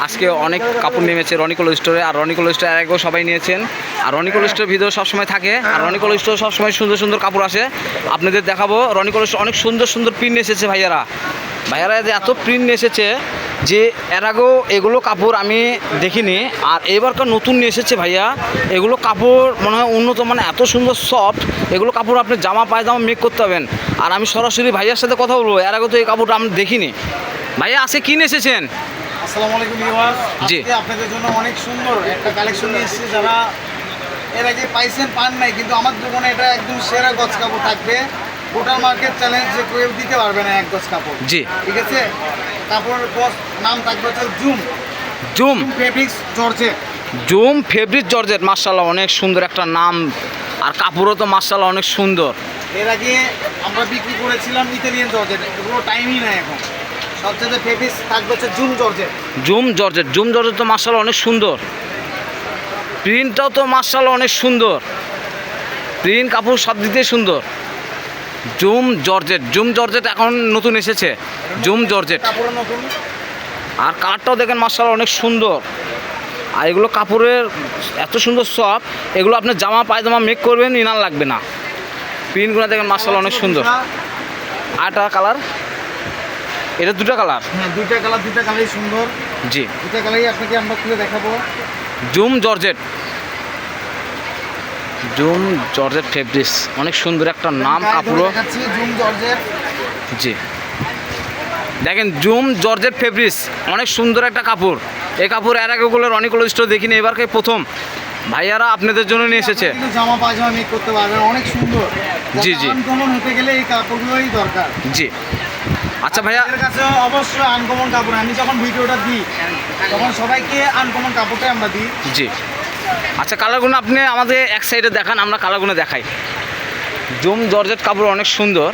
আজকে অনেক কাপড় নেমেছে রনিকল স্টোরে, আর রনিকল স্টোরে এর আগেও সবাই নিয়েছেন। আর রনিকল স্টোর ভিডিও সবসময় থাকে, আর রনিকল স্টোর সবসময় সুন্দর সুন্দর কাপড় আসে, আপনাদের দেখাবো। রনিকল স্টোর অনেক সুন্দর সুন্দর প্রিন্ট এসেছে ভাইয়ারা যে এত প্রিন্ট এসেছে যে এর আগেও এগুলো কাপড় আমি দেখিনি, আর এবারকার নতুন নিয়ে এসেছে ভাইয়া। এগুলো কাপড় মনে হয় উন্নত, মানে এত সুন্দর সফট এগুলো কাপড়, আপনি জামা পায়জামা মেক করতে হবেন। আর আমি সরাসরি ভাইয়ার সাথে কথা বলবো, এর আগে তো এই কাপড়টা আমি দেখিনি। ভাইয়া আজকে কি নিয়ে এসেছেন? আসসালামু আলাইকুম ভিউয়ার্স, জি। আজকে আপনাদের জন্য অনেক সুন্দর একটা কালেকশন নিয়ে এসেছি। যারা এর আগে পাইছেন পান নাই, কিন্তু আমার দোকানে এটা একদম সেরা গজ কাপড় থাকবে। গোটা মার্কেট চ্যালেঞ্জ যে কেউ দিতে পারবে না এক গজ কাপড়। জি। ঠিক আছে, কাপড়ের গজ নাম থাকবে হচ্ছে zoom zoom fabrics georgette. Zoom fabric georgette, মাশাআল্লাহ অনেক সুন্দর একটা নাম, আর কাপড়ও তো মাশাআল্লাহ অনেক সুন্দর। এর আগে আমরা বিক্রি করেছিলাম ইতালিয়ান জর্জেট, এগুলো টাইমই নাই এখন। সবচেয়ে ফেব্রিক্স থাকবে হচ্ছে জুম জর্জেট। জুম জর্জেট তো মাশাআল্লাহ অনেক সুন্দর, প্রিন্টটাও তো মাশাআল্লাহ অনেক সুন্দর, প্রিন্ট কাপড় সব দিক দিয়ে সুন্দর। জুম জর্জেট এখন নতুন এসেছে, জুম জর্জেট। কাপড় নতুন, আর কালারটাও দেখেন মাশাআল্লাহ অনেক সুন্দর। আর এগুলো কাপড়ের এত সুন্দর সব, এগুলো আপনি জামা পায়জামা মেক করবেন, ইনার লাগবে না। প্রিন্টগুলো দেখেন মাশাআল্লাহ অনেক সুন্দর। আরেকটা কালার, এটা দুটো কালার। হ্যাঁ দুইটা কালারই সুন্দর। জি, দুইটা কালারই আপনাকে আমরা খুলে দেখাবো। জুম জর্জেট ফেব্রিক্স, অনেক সুন্দর একটা নাম কাপড়ও। দেখাচ্ছি জুম জর্জেট। জি, দেখেন জুম জর্জেট ফেব্রিক্স, অনেক সুন্দর একটা কাপড়। এই কাপড় এর আগে ওগুলো রনিকল স্টোর দেখিনি, এবারকে প্রথম ভাইয়ারা আপনাদের জন্য নিয়ে এসেছে। কিন্তু জামা পায়জামা মেক করতে পারবেন, অনেক সুন্দর। জি, জি। আনকমন হতে গেলে এই কাপড়গুলোই দরকার। জি, আচ্ছা ভাইয়া, এর কাছে অবশ্যই আনকমন কাপড়। আমি যখন ভিডিওটা দিই তখন সবাইকে আনকমন কাপড়টাই আমরা দিই। জি, আচ্ছা কালারগুলো আপনি আমাদের এক সাইডে দেখান, আমরা কালারগুলো দেখাই। জুম জর্জেট কাপড় অনেক সুন্দর।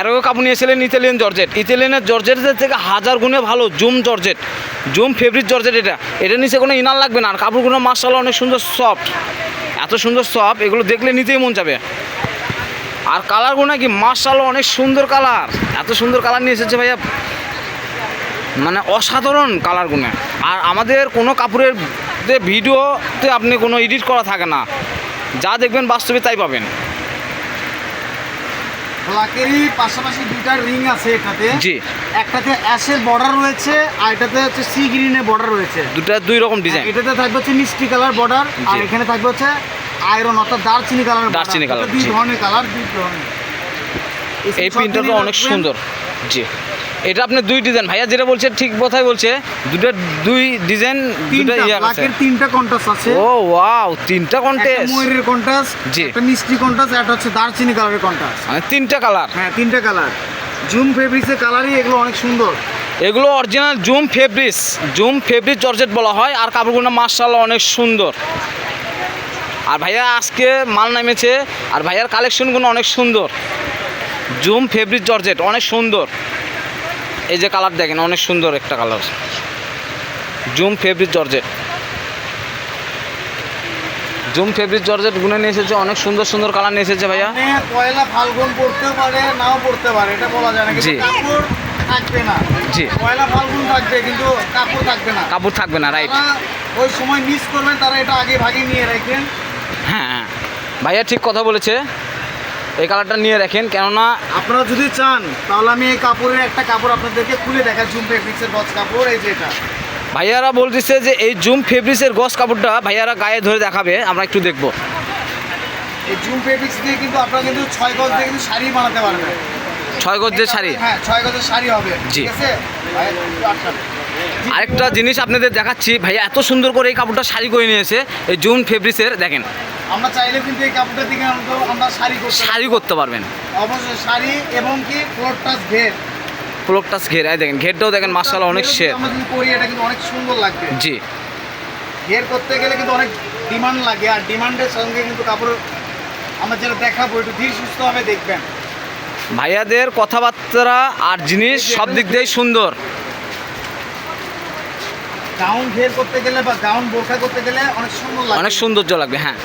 এরও কাপড় নিয়েছিলেন ইতালিয়ানের জর্জেটের থেকে হাজার গুণে ভালো জুম ফেব্রিক জর্জেট। এটা নিচে কোনো ইনার লাগবে না, আর কাপড়গুলো মাশাআল্লাহ অনেক সুন্দর সফট, এত সুন্দর সফট, এগুলো দেখলে নিতেই মন যাবে। আর কালারগুলো কি মাশাআল্লাহ অনেক সুন্দর কালার, এত সুন্দর কালার নিয়ে এসেছে ভাইয়া, মানে অসাধারণ কালারগুলো। আর আমাদের কোনো কাপড়ের ভিডিওতে আপনি কোনো এডিট করা থাকে না, যা দেখবেন বাস্তবে তাই পাবেন। ব্ল্যাকেরই পাশাপাশি দুইটা রিং আছে এটাতে। জি, একটাতে অ্যাশের বর্ডার রয়েছে, আর এটাতে হচ্ছে সি গ্রিনের বর্ডার রয়েছে। দুই রকম ডিজাইন। এটাতে থাকবে হচ্ছে মিষ্টি কালার বর্ডার, আর এখানে থাকবে হচ্ছে আয়রন অর্থাৎ দারচিনি কালার। দুই ধরনের কালার, দুই ধরনের। এই প্রিন্টটা তো অনেক সুন্দর। জি, এটা আপনি দুই ডিজাইন, ভাইয়া যেটা বলছে ঠিক কথাই বলছে, দুই ডিজাইন, দুটো ইয়া আছে। ব্ল্যাকের তিনটা কন্ট্রাস্ট আছে। ও ওয়াও, তিনটা কন্ট্রাস্ট, ময়ূরের কন্ট্রাস্ট, জি, একটা মিষ্টি কন্ট্রাস্ট, একটা হচ্ছে দারচিনি কালারের কন্ট্রাস্ট। মানে তিনটা কালার। হ্যাঁ তিনটা কালার। জুম ফেব্রিক্সের কালারই এগুলো অনেক সুন্দর। এগুলো অরিজিনাল জুম ফেব্রিক জর্জেট বলা হয়, আর কাপড়গুলো মাশাআল্লাহ অনেক সুন্দর। আর ভাইয়া আজকে মাল নামেছে, আর ভাইয়ার কালেকশনগুলো অনেক সুন্দর। জুম ফেব্রিক জর্জেট অনেক সুন্দর। এই যে কালার দেখেন, অনেক সুন্দর একটা কালার, জুম ফেব্রিক জর্জেট গুনে নিয়ে এসেছে, অনেক সুন্দর সুন্দর কালার নিয়ে এসেছে ভাইয়া। পয়লা ফাল্গুন পড়তে পারে, নাও পড়তে পারে, এটা বলা যায় না, কিন্তু কাপড় থাকবে না। জি, পয়লা ফাল্গুন থাকবে কিন্তু কাপড় থাকবে না, রাইট। ওই সময় মিস করবেন, তারা এটা আগে ভাগে নিয়ে রাখবেন। হ্যাঁ, ভাইয়া ঠিক কথা বলেছে, এই কালারটা নিয়ে রাখেন, কেননা আপনারা যদি চান তাহলে আমি এই কাপড়ের একটা কাপড় আপনাদেরকে খুলে দেখাই। জুম ফেব্রিক্সের গজ কাপড়, এই যে এটা। ভাইয়ারা বলতেছে যে এই জুম ফেব্রিক্সের গজ কাপড়টা ভাইয়ারা গায়ে ধরে দেখাবে, আমরা একটু দেখবো। এই জুম ফেব্রিক্স দিয়ে কিন্তু আপনারা কিন্তু 6 গজ দিয়ে কিন্তু শাড়ি বানাতে পারবেন। 6 গজের শাড়ি? হ্যাঁ 6 গজের শাড়ি হবে। জি। ঠিক আছে, আরেকটা জিনিস আপনাদের দেখাচ্ছি, ভাইয়া এত সুন্দর করে এই কাপড়টা শাড়ি করে নিয়েছে, এই জুম ফেব্রিক্সের। দেখেন, আমরা চাইলে কিন্তু এই কাপড়টা থেকে আমরা শাড়ি করতে পারবেন, অবশ্যই শাড়ি, এবং কি ফ্লোর টাচ ঘের। দেখেন ঘেরটাও দেখেন মাশাআল্লাহ অনেক শেড। আমরা যদি করি এটা কিন্তু অনেক সুন্দর লাগবে। জি, ঘের করতে গেলে কিন্তু অনেক ডিমান্ড লাগে, আর ডিমান্ডের সঙ্গে কিন্তু কাপড় আমরা যেটা দেখাবো একটু ধীর সুস্থভাবে দেখবেন। ভাইয়াদের কথাবার্তা আর জিনিস সব দিক দিয়েই সুন্দর। গাউন ঘের করতে গেলে বা গাউন বোরখা করতে গেলে অনেক সুন্দর লাগবে, অনেক সৌন্দর্য লাগবে। হ্যাঁ,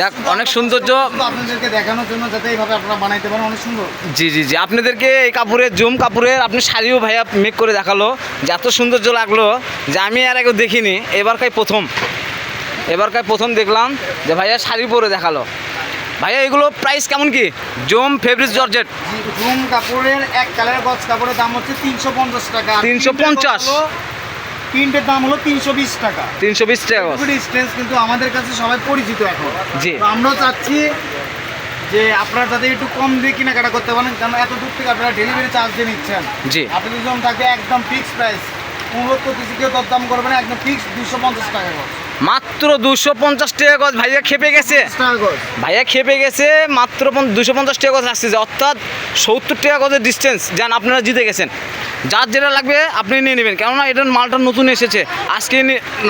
যাক, অনেক সৌন্দর্য। আপনাদেরকে দেখানোর জন্য যাতে এইভাবে আপনারা বানাইতে পারেন, অনেক সুন্দর। জি জি জি, আপনাদেরকে এই কাপড়ের জুম কাপড়ের আপনি শাড়িও ভাইয়া মেক করে দেখালো, যে এত সৌন্দর্য লাগলো যে আমি আর আগেও দেখিনি, এবারকাই প্রথম দেখলাম যে ভাইয়া শাড়ি পরে দেখালো। ভাইয়া এগুলো প্রাইস কেমন কি? জুম ফেব্রিক জর্জেট জুম কাপড়ের এক কালারের গজ কাপড়ের দাম হচ্ছে 350 টাকা। 350? তিনটের দাম হলো 320 টাকা। 320 টাকা গজ। ডিস্টেন্স কিন্তু আমাদের কাছে সবাই পরিচিত এখন। জি। তো আমরাও চাচ্ছি যে আপনারা যাতে একটু কম দিয়ে কেনাকাটা করতে পারেন, কারণ এত দূর থেকে আপনারা ডেলিভারি চার্জ দিয়ে নিচ্ছেন। জি। আপনি দুজন থাকে একদম ফিক্সড প্রাইস, অনুরোধ করতেছি কেউ দরদাম করবেন, একদম ফিক্সড 250 টাকা গজ। মাত্র 250 টাকা গজ। ভাইয়া খেপে গেছে, মাত্র 250 টাকা গজ আসছে, অর্থাৎ 70 টাকা গজের ডিস্টেন্স। যান, আপনারা জিতে গেছেন। যার যেটা লাগবে আপনি নিয়ে নেবেন, কেননা এটার মালটা নতুন এসেছে, আজকে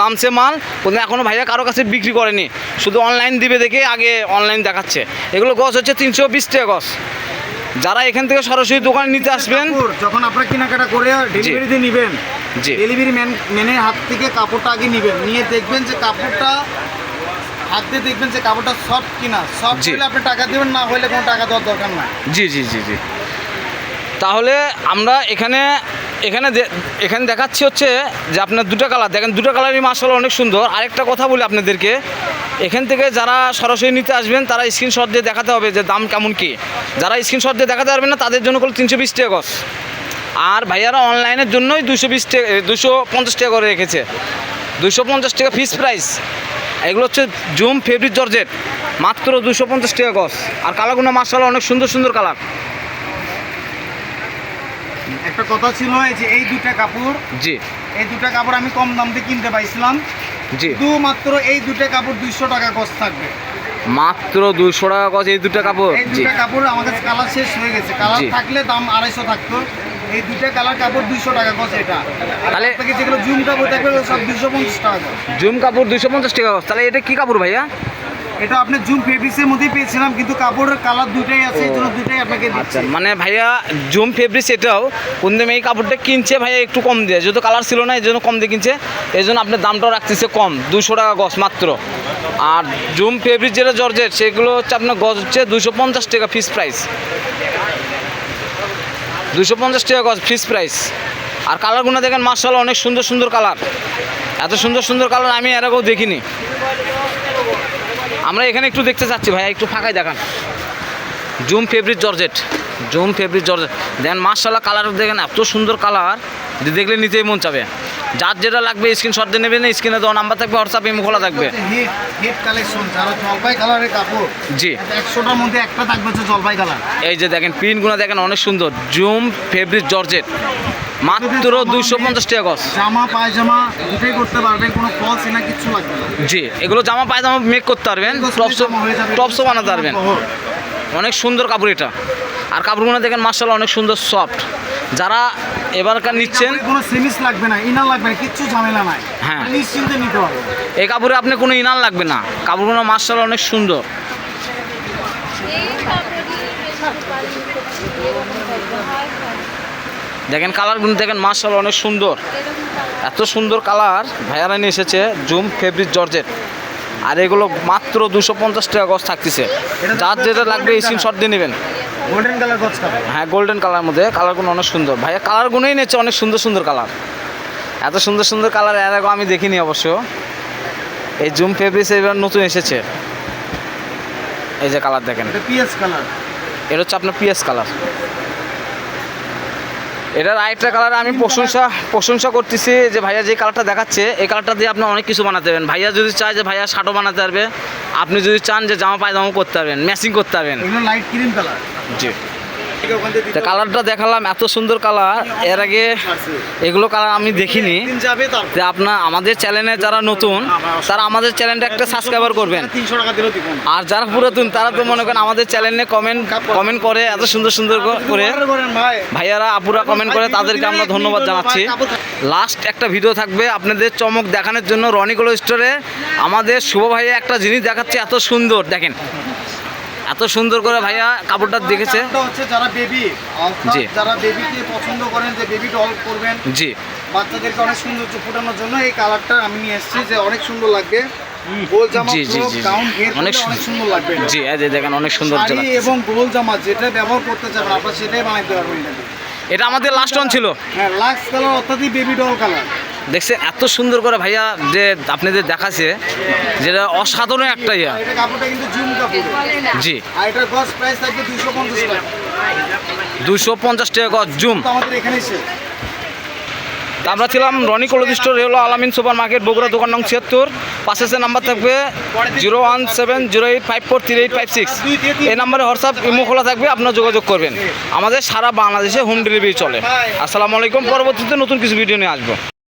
নামছে মাল, কিন্তু এখনও ভাইয়া কারো কাছে বিক্রি করেনি, শুধু অনলাইন দিবে দেখে আগে অনলাইন দেখাচ্ছে। এগুলো গজ হচ্ছে 320 টাকা গজ। যারা এখান থেকে সরাসরি দোকানে নিতে আসবেন, যখন আপনারা কেনাকাটা করে ডেলিভারি দিয়ে নেবেন, জি, ডেলিভারি ম্যানের হাত থেকে কাপড়টা আগে নেবেন, নিয়ে দেখবেন যে কাপড়টা হাত দিয়ে দেখবেন যে কাপড়টা সফট কিনা। সফট হলে আপনি টাকা দেবেন, না হলে কোনো টাকা দেওয়ার দরকার নাই। জি জি জি জি। তাহলে আমরা এখানে দেখাচ্ছি হচ্ছে যে আপনার দুটো কালার দেখেন, দুটো কালারই মাশাআল্লাহ অনেক সুন্দর। আরেকটা কথা বলি আপনাদেরকে, এখান থেকে যারা সরাসরি নিতে আসবেন তারা স্ক্রিনশট দিয়ে দেখাতে হবে যে দাম কেমন কী। যারা স্ক্রিনশট দিয়ে দেখাতে পারবেন না তাদের জন্য হলো 320 টাকা গজ। আর ভাইয়ারা অনলাইনের জন্যই 250 টাকা করে রেখেছে, 250 টাকা ফিক্স প্রাইস। এগুলো হচ্ছে জুম ফেব্রিক জর্জেট, মাত্র 250 টাকা গজ। আর কালারগুলো মাশাআল্লাহ অনেক সুন্দর সুন্দর কালার। একটা কথা ছিল যে এই দুটা কাপড়, জি, এই দুটা কাপড় আমি কম দাম দিয়ে কিনতে পাইছিলাম। জি, শুধুমাত্র এই দুটা কাপড় 200 টাকা গজ থাকবে, মাত্র 200 টাকা গজ এই দুটো কাপড়। এই জি, দুটা কাপড় আমার কাছে কালার শেষ হয়ে গেছে, কালার থাকলে দাম 250 থাকতো। এই দুটা কালার কাপড় 200 টাকা গজ। এটা তাহলে আপনাকে যেগুলো জুম কাপড় থাকবে সব 250 টাকা গজ। জুম কাপড় 250 টাকা গজ। তাহলে এটা কি কাপড় ভাইয়া? এটা আপনি জুম ফেব্রিক্সের মধ্যেই পেয়েছিলাম, কিন্তু কাপড়ের কালার দুইটাই আছে, এই জন্য দুইটাই আপনাকে আচ্ছা, দিচ্ছি। মানে ভাইয়া জুম ফেব্রিক্স এটাও কোন দামে এই কাপড়টা কিনছে ভাইয়া একটু কম দিয়ে, যেহেতু কালার ছিল না এই জন্য কম দিয়ে কিনছে, এই জন্য আপনার দামটাও রাখতেছে কম, 200 টাকা গজ মাত্র। আর জুম ফেব্রিক যেটা জর্জেট সেগুলো হচ্ছে আপনার গজ হচ্ছে 250 টাকা ফিক্স প্রাইস, 250 টাকা গজ ফিক্স প্রাইস। আর কালারগুলো দেখেন মাশাআল্লাহ অনেক সুন্দর সুন্দর কালার, এত সুন্দর সুন্দর কালার আমি এর আগেও দেখিনি। আমরা এখানে একটু দেখতে চাচ্ছি ভাইয়া, একটু ফাঁকায় দেখান। Zoom fabric georgette, zoom fabric georgette দেখেন মাশাআল্লাহ কালার দেখেন, এত সুন্দর কালার দেখলে নিতেই মন চাবে। যার যেটা লাগবে স্ক্রিনশট দিয়ে নেবেন, স্ক্রিনে দেওয়া নাম্বার থাকবে, হোয়াটসঅ্যাপ ইমো খোলা থাকবে। হিট কালেকশন যারা জলপাই কালারের কাপড়, জি, 100টার মধ্যে একটা থাকবে হচ্ছে জলপাই কালার। এই যে দেখেন প্রিন্টগুলো দেখেন অনেক সুন্দর, জুম ফেব্রিক জর্জেট মাত্র 250 টাকা গজ। জামা পায়জামা দুটোই করতে পারবেন, কোনো ফলস না কিছু লাগবে না। জি, এগুলো জামা পায়জামা মেক করতে পারবেন, টপসও বানাতে পারবেন। অনেক সুন্দর কাপড় এটা। আর কাপড়গুলো দেখেন মাশাআল্লাহ অনেক সুন্দর সফট। যারা এবারকার নিচ্ছেন কোনো সেমিস লাগবে না, ইনার লাগবে না, কিচ্ছু ঝামেলা নাই, হ্যাঁ, নিশ্চিন্তে নিতে পারবেন। এই কাপড়ে আপনি কোনো ইনার লাগবে না, কাপড়গুলো মাশাআল্লাহ অনেক সুন্দর। দেখেন কালারগুলো দেখেন মাশাআল্লাহ অনেক সুন্দর, এত সুন্দর কালার ভাইয়ারা নিয়ে এসেছে জুম ফেব্রিক জর্জেট। আর এগুলো মাত্র 250 টাকা গজ থাকতেছে। যার যেটা লাগবে স্ক্রিনশট দিয়ে নেবেন। গোল্ডেন কালার গজ কাপড়, হ্যাঁ গোল্ডেন কালার মধ্যে, কালারগুলো অনেক সুন্দর ভাইয়া, কালারগুলোই নিচ্ছে অনেক সুন্দর সুন্দর কালার, এত সুন্দর সুন্দর কালার এর আগে আমি দেখিনি অবশ্য। এই জুম ফেব্রিক্স এবার নতুন এসেছে, এই যে কালার দেখেন, এটা পিএস কালার, এটা হচ্ছে আপনার পিএস কালার। এটার আরেকটা কালার আমি প্রশংসা করতেছি যে ভাইয়া যে কালারটা দেখাচ্ছে এই কালারটা দিয়ে আপনি অনেক কিছু বানাতে পারবেন। ভাইয়া যদি চায় যে ভাইয়া শার্টও বানাতে পারবে, আপনি যদি চান যে জামা পায়জামাও করতে পারবেন, ম্যাচিং করতে পারবেন। এগুলো লাইট ক্রিম কালার। জি, তা কালারটা দেখালাম, এত সুন্দর কালার, এর আগে এগুলো কালার আমি দেখিনি। যে আপনার আমাদের চ্যানেলে যারা নতুন তারা আমাদের চ্যানেলটা একটা সাবস্ক্রাইবার করবেন, 300 টাকা দিলেও দিবেন। আর যারা পুরাতন তারা তো মনে করেন আমাদের চ্যানেলে কমেন্ট করে এত সুন্দর সুন্দর করে ভাইয়ারা আপুরা কমেন্ট করে, তাদেরকে আমরা ধন্যবাদ জানাচ্ছি। লাস্ট একটা ভিডিও থাকবে আপনাদের চমক দেখানোর জন্য। রনিগুলো স্টোরে আমাদের শুভ ভাইয়া একটা জিনিস দেখাচ্ছে, এত সুন্দর দেখেন, এত সুন্দর করে ভাইয়া কাপড়টা দেখেছে। হচ্ছে যারা বেবি, জি, যারা বেবিকে পছন্দ করেন যে বেবি ডল করবেন, জি, বাচ্চাদেরকে অনেক সৌন্দর্য ফোটানোর জন্য এই কালারটা আমি নিয়ে এসেছি, যে অনেক সুন্দর লাগবে। গোল জামা জি, জি, পুরো জি, জি। গাউন ঘের অনেক করলে অনেক সুন্দর লাগবে এটা। জি, এই যে দেখেন অনেক সুন্দর শাড়ি লাগছে। এবং গোল জামা যেটা ব্যবহার করতে চাবেন আপনারা সেটাই বানাইতে পারবেন এটাকে। এটা আমাদের লাস্ট ওয়ান ছিল। হ্যাঁ, লাক্স কালার অর্থাৎ বেবি ডল কালার। দেখছে এত সুন্দর করে ভাইয়া যে আপনাদের দেখাচ্ছে, যেটা অসাধারণ একটা ইয়া। এটা কাপড়টা কিন্তু জুম কাপড়। জি, আর এটার গজ প্রাইস থাকবে 250 টাকা। 250 টাকা গজ জুম। তো আমাদের এখানেই শেষ। তা আমরা ছিলাম রনি ক্লোথ স্টোর, হলো আলামিন সুপার মার্কেট, বগুড়া, দোকান নং 76। পাশে যে নাম্বার থাকবে 01708543856। এই নাম্বারে হোয়াটসঅ্যাপ ইমো খোলা থাকবে, আপনারা যোগাযোগ করবেন। আমাদের সারা বাংলাদেশে হোম ডেলিভারি চলে। আসসালামু আলাইকুম। পরবর্তীতে নতুন কিছু ভিডিও নিয়ে আসবো।